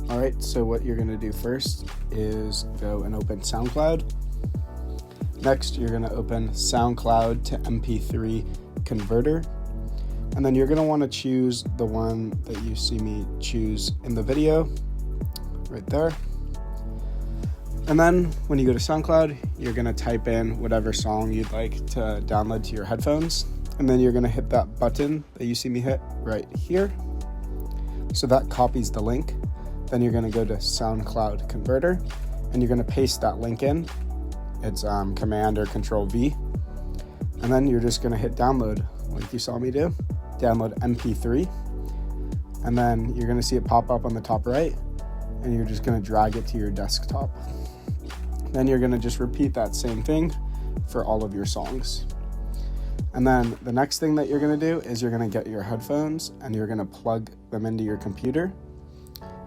All right, so what you're gonna do first is go and open SoundCloud. Next, you're gonna open SoundCloud to MP3 converter. And then you're gonna wanna choose the one that you see me choose in the video, right there. And then when you go to SoundCloud, you're gonna type in whatever song you'd like to download to your headphones. And then you're gonna hit that button that you see me hit right here. So that copies the link. Then you're gonna go to SoundCloud converter and you're gonna paste that link in. It's Command or Control V. And then you're just gonna hit download like you saw me do. Download MP3. And then you're gonna see it pop up on the top right and you're just gonna drag it to your desktop. Then you're gonna just repeat that same thing for all of your songs. And then the next thing that you're gonna do is you're gonna get your headphones and you're gonna plug them into your computer.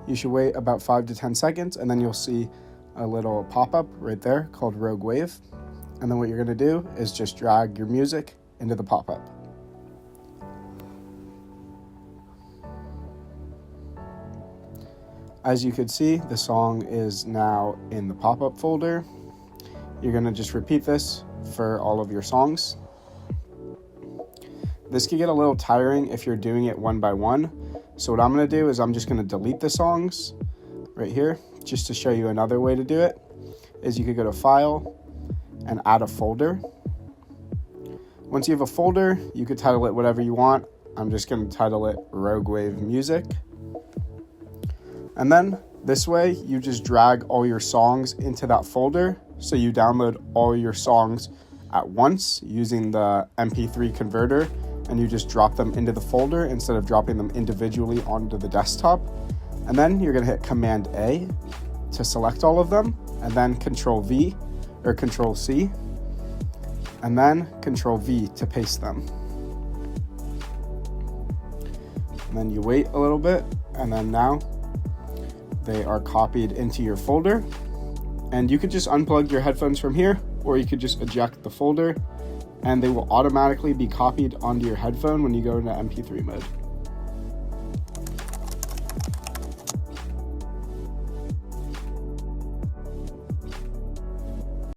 You should wait about 5 to 10 seconds and then you'll see a little pop-up right there called Roguewave. And then what you're gonna do is just drag your music into the pop-up. As you can see, the song is now in the pop-up folder. You're gonna just repeat this for all of your songs. This can get a little tiring if you're doing it one by one. So what I'm gonna do is I'm just gonna delete the songs right here, just to show you another way to do it, is you could go to File and add a folder. Once you have a folder, you could title it whatever you want. I'm just gonna title it Roguewave Music. And then this way, you just drag all your songs into that folder. So you download all your songs at once using the MP3 converter and you just drop them into the folder instead of dropping them individually onto the desktop. And then you're gonna hit Command A to select all of them, and then Control V or Control C, and then Control V to paste them. And then you wait a little bit, and then now they are copied into your folder. And you could just unplug your headphones from here, or you could just eject the folder and they will automatically be copied onto your headphone when you go into MP3 mode.